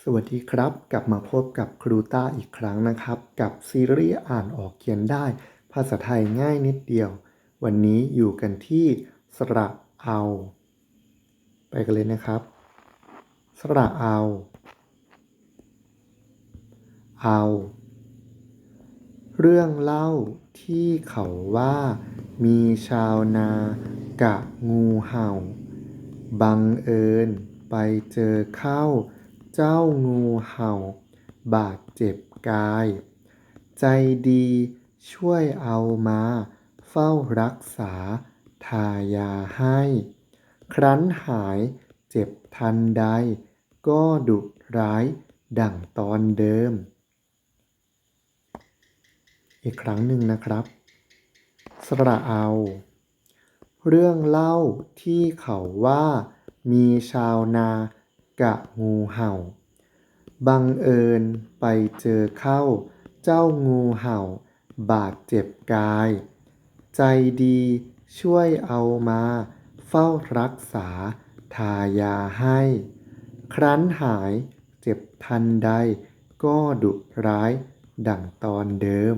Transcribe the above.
สวัสดีครับกลับมาพบกับครูต้าอีกครั้งนะครับกับซีรีส์อ่านออกเขียนได้ภาษาไทยง่ายนิดเดียววันนี้อยู่กันที่สระเอาไปกันเลยนะครับสระเอาเรื่องเล่าที่เขาว่ามีชาวนากะงูเห่าบังเอิญไปเจอเข้าเจ้างูเห่าบาดเจ็บกายใจดีช่วยเอามาเฝ้ารักษาทายาให้ครั้นหายเจ็บทันใดก็ดุร้ายดั่งตอนเดิม อีกครั้งหนึ่งนะครับสระเอาเรื่องเล่าที่เขาว่ามีชาวนากะงูเห่าบังเอิญไปเจอเข้าเจ้างูเห่าบาดเจ็บกายใจดีช่วยเอามาเฝ้ารักษาทายาให้ครั้นหายเจ็บทันใดก็ดุร้ายดั่งตอนเดิม